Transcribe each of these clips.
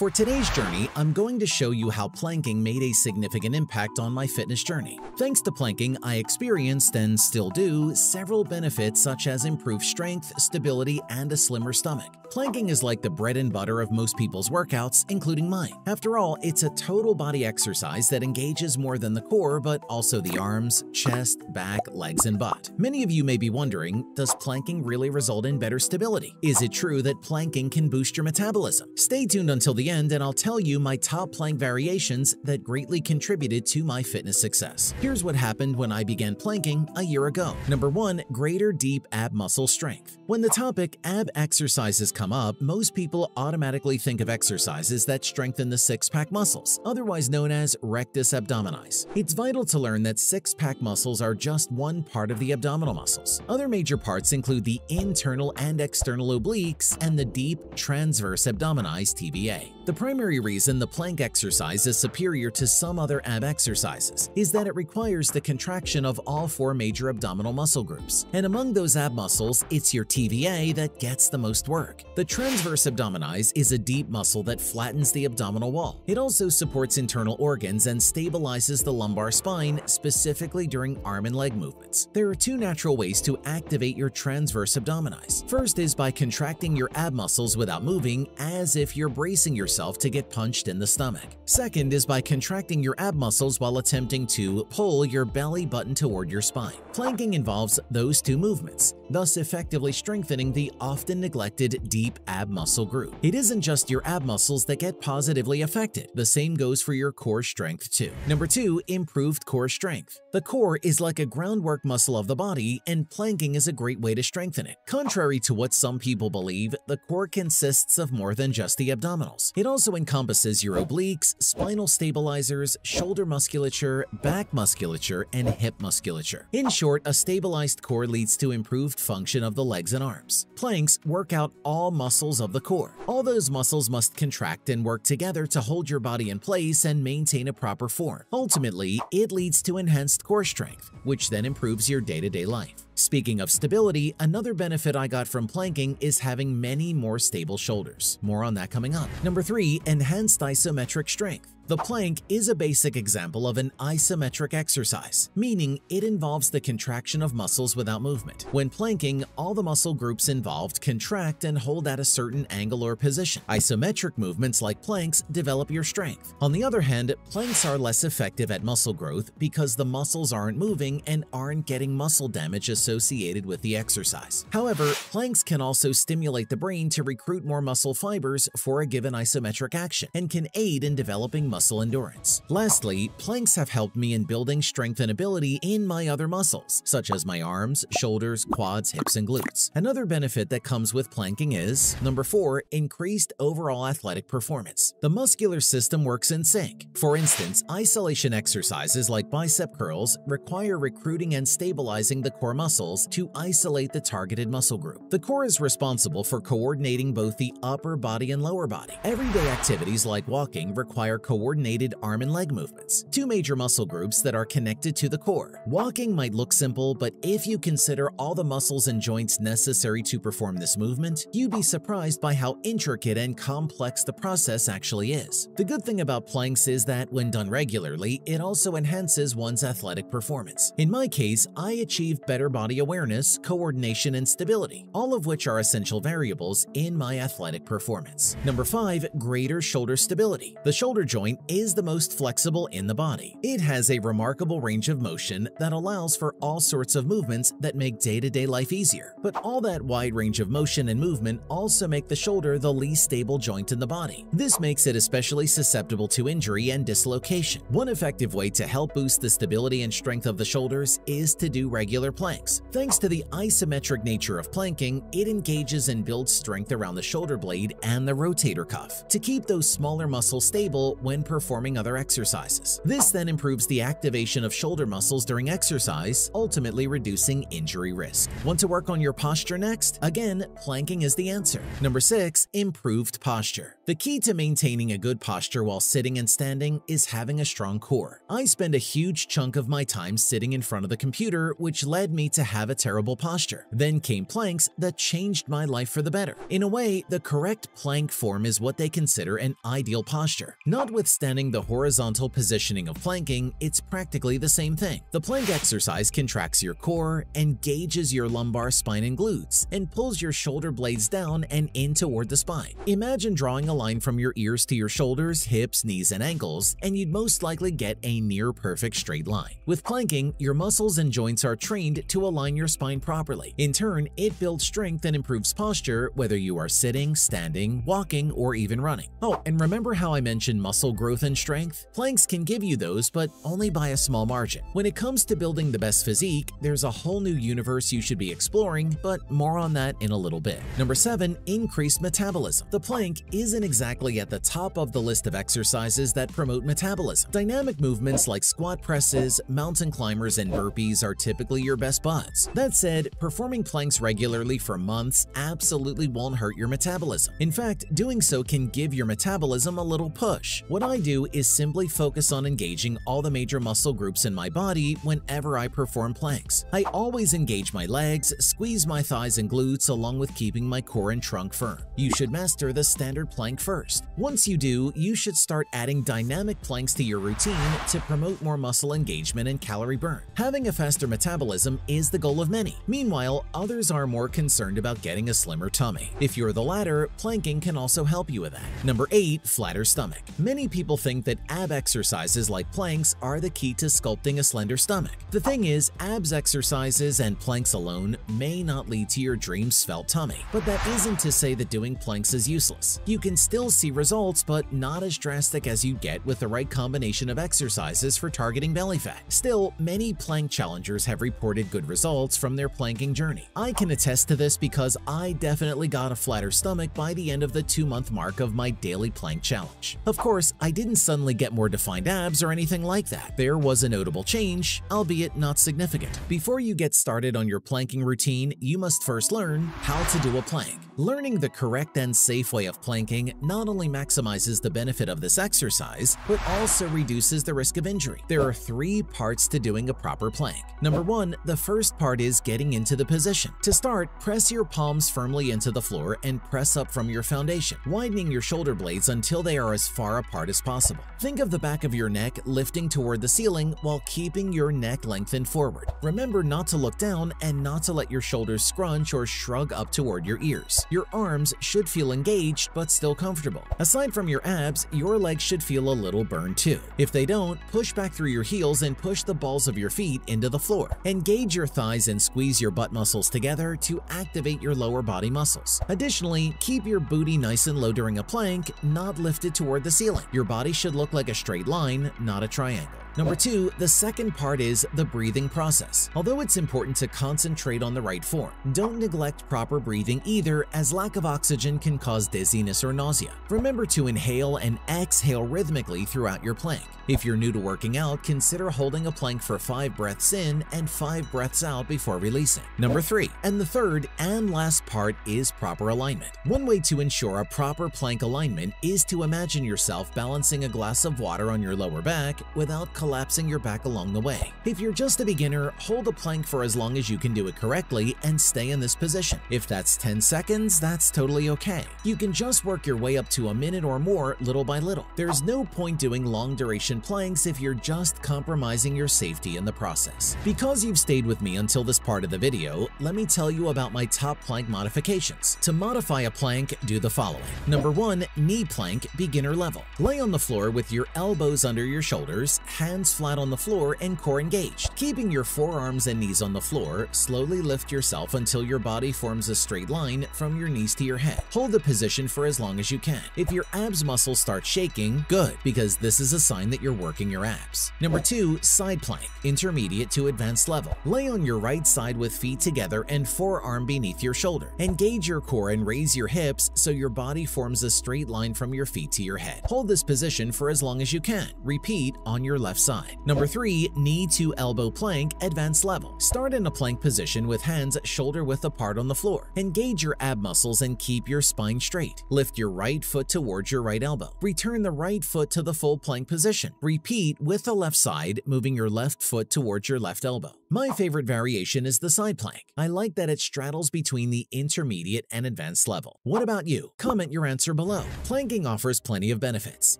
For today's journey, I'm going to show you how planking made a significant impact on my fitness journey. Thanks to planking, I experienced, and still do, several benefits such as improved strength, stability, and a slimmer stomach. Planking is like the bread and butter of most people's workouts, including mine. After all, it's a total body exercise that engages more than the core, but also the arms, chest, back, legs, and butt. Many of you may be wondering, does planking really result in better stability? Is it true that planking can boost your metabolism? Stay tuned until the end and I'll tell you my top plank variations that greatly contributed to my fitness success. Here's what happened when I began planking a year ago. Number 1. Greater deep ab muscle strength. When the topic ab exercises come up, most people automatically think of exercises that strengthen the six-pack muscles, otherwise known as rectus abdominis. It's vital to learn that six-pack muscles are just one part of the abdominal muscles. Other major parts include the internal and external obliques and the deep transverse abdominis TVA. The primary reason the plank exercise is superior to some other ab exercises is that it requires the contraction of all four major abdominal muscle groups. And among those ab muscles, it's your TVA that gets the most work. The transverse abdominis is a deep muscle that flattens the abdominal wall. It also supports internal organs and stabilizes the lumbar spine, specifically during arm and leg movements. There are two natural ways to activate your transverse abdominis. First is by contracting your ab muscles without moving, as if you're bracing yourself to get punched in the stomach. Second is by contracting your ab muscles while attempting to pull your belly button toward your spine. Planking involves those two movements, thus effectively strengthening the often neglected deep ab muscle group. It isn't just your ab muscles that get positively affected. The same goes for your core strength too. Number 2. Improved core strength. The core is like a groundwork muscle of the body, and planking is a great way to strengthen it. Contrary to what some people believe, the core consists of more than just the abdominals. It also encompasses your obliques, spinal stabilizers, shoulder musculature, back musculature, and hip musculature. In short, a stabilized core leads to improved function of the legs and arms. Planks work out all muscles of the core. All those muscles must contract and work together to hold your body in place and maintain a proper form. Ultimately, it leads to enhanced core strength, which then improves your day-to-day life. Speaking of stability, another benefit I got from planking is having many more stable shoulders. More on that coming up. Number 3. Enhanced isometric strength. The plank is a basic example of an isometric exercise, meaning it involves the contraction of muscles without movement. When planking, all the muscle groups involved contract and hold at a certain angle or position. Isometric movements like planks develop your strength. On the other hand, planks are less effective at muscle growth because the muscles aren't moving and aren't getting muscle damage associated with the exercise. However, planks can also stimulate the brain to recruit more muscle fibers for a given isometric action and can aid in developing muscle endurance. Lastly, planks have helped me in building strength and ability in my other muscles, such as my arms, shoulders, quads, hips, and glutes. Another benefit that comes with planking is, number 4, increased overall athletic performance. The muscular system works in sync. For instance, isolation exercises like bicep curls require recruiting and stabilizing the core muscles to isolate the targeted muscle group. The core is responsible for coordinating both the upper body and lower body. Everyday activities like walking require coordinated arm and leg movements, two major muscle groups that are connected to the core. Walking might look simple, but if you consider all the muscles and joints necessary to perform this movement, you'd be surprised by how intricate and complex the process actually is. The good thing about planks is that when done regularly, it also enhances one's athletic performance. In my case, I achieved better body awareness, coordination, and stability, all of which are essential variables in my athletic performance. Number 5. Greater shoulder stability. The shoulder joint is the most flexible in the body. It has a remarkable range of motion that allows for all sorts of movements that make day-to-day life easier. But all that wide range of motion and movement also make the shoulder the least stable joint in the body. This makes it especially susceptible to injury and dislocation. One effective way to help boost the stability and strength of the shoulders is to do regular planks. Thanks to the isometric nature of planking, it engages and builds strength around the shoulder blade and the rotator cuff to keep those smaller muscles stable when performing other exercises. This then improves the activation of shoulder muscles during exercise, ultimately reducing injury risk. Want to work on your posture next? Again, planking is the answer. Number 6. Improved posture. The key to maintaining a good posture while sitting and standing is having a strong core. I spend a huge chunk of my time sitting in front of the computer, which led me to have a terrible posture. Then came planks that changed my life for the better. In a way, the correct plank form is what they consider an ideal posture. Notwithstanding the horizontal positioning of planking, it's practically the same thing. The plank exercise contracts your core, engages your lumbar spine and glutes, and pulls your shoulder blades down and in toward the spine. Imagine drawing a line from your ears to your shoulders, hips, knees, and ankles, and you'd most likely get a near-perfect straight line. With planking, your muscles and joints are trained to align your spine properly. In turn, it builds strength and improves posture whether you are sitting, standing, walking, or even running. Oh, and remember how I mentioned muscle growth and strength? Planks can give you those, but only by a small margin. When it comes to building the best physique, there's a whole new universe you should be exploring, but more on that in a little bit. Number 7. Increased metabolism. The plank isn't exactly at the top of the list of exercises that promote metabolism. Dynamic movements like squat presses, mountain climbers, and burpees are typically your best buds. That said, performing planks regularly for months absolutely won't hurt your metabolism. In fact, doing so can give your metabolism a little push. What I do is simply focus on engaging all the major muscle groups in my body whenever I perform planks. I always engage my legs, squeeze my thighs and glutes, along with keeping my core and trunk firm. You should master the standard plank first. Once you do, you should start adding dynamic planks to your routine to promote more muscle engagement and calorie burn. Having a faster metabolism is the goal of many. Meanwhile, others are more concerned about getting a slimmer tummy. If you're the latter, planking can also help you with that. Number 8. Flatter stomach. Many people think that ab exercises like planks are the key to sculpting a slender stomach. The thing is, abs exercises and planks alone may not lead to your dream svelte tummy, but that isn't to say that doing planks is useless. You can still see results, but not as drastic as you get with the right combination of exercises for targeting belly fat. Still, many plank challengers have reported good results from their planking journey. I can attest to this because I definitely got a flatter stomach by the end of the 2-month mark of my daily plank challenge. Of course, I didn't suddenly get more defined abs or anything like that. There was a notable change, albeit not significant. Before you get started on your planking routine, you must first learn how to do a plank. Learning the correct and safe way of planking not only maximizes the benefit of this exercise, but also reduces the risk of injury. There are 3 parts to doing a proper plank. Number 1, the first part is getting into the position. To start, press your palms firmly into the floor and press up from your foundation, widening your shoulder blades until they are as far apart as possible. Think of the back of your neck lifting toward the ceiling while keeping your neck lengthened forward. Remember not to look down and not to let your shoulders scrunch or shrug up toward your ears. Your arms should feel engaged but still comfortable. Aside from your abs, your legs should feel a little burned too. If they don't, push back through your heels and push the balls of your feet into the floor. Engage your thighs and squeeze your butt muscles together to activate your lower body muscles. Additionally, keep your booty nice and low during a plank, not lifted toward the ceiling. Your body should look like a straight line, not a triangle. Number 2, the second part is the breathing process. Although it's important to concentrate on the right form, don't neglect proper breathing either, as lack of oxygen can cause dizziness or nausea. Remember to inhale and exhale rhythmically throughout your plank. If you're new to working out, consider holding a plank for 5 breaths in and 5 breaths out before releasing. Number 3, and the third and last part is proper alignment. One way to ensure a proper plank alignment is to imagine yourself balancing a glass of water on your lower back without collapsing your back along the way. If you're just a beginner, hold a plank for as long as you can do it correctly and stay in this position. If that's 10 seconds, that's totally okay. You can just work your way up to a minute or more little by little. There's no point doing long duration planks if you're just compromising your safety in the process. Because you've stayed with me until this part of the video, let me tell you about my top plank modifications. To modify a plank, do the following. Number 1, knee plank, beginner level. Lay on the floor with your elbows under your shoulders, hands flat on the floor and core engaged. Keeping your forearms and knees on the floor, slowly lift yourself until your body forms a straight line from your knees to your head. Hold the position for as long as you can. If your abs muscles start shaking, good, because this is a sign that you're working your abs. Number 2, side plank, intermediate to advanced level. Lay on your right side with feet together and forearm beneath your shoulder. Engage your core and raise your hips so your body forms a straight line from your feet to your head. Hold this position for as long as you can. Repeat on your left side. Number 3, knee to elbow plank, advanced level. Start in a plank position with hands shoulder width apart on the floor. Engage your ab muscles and keep your spine straight. Lift your right foot towards your right elbow. Return the right foot to the full plank position. Repeat with the left side, moving your left foot towards your left elbow. My favorite variation is the side plank. I like that it straddles between the intermediate and advanced level. What about you? Comment your answer below. Planking offers plenty of benefits.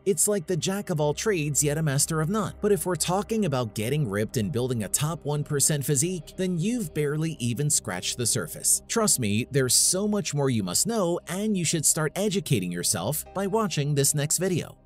It's like the jack of all trades yet a master of none. But if we're talking about getting ripped and building a top 1% physique, then you've barely even scratched the surface. Trust me, there's so much more you must know, and you should start educating yourself by watching this next video.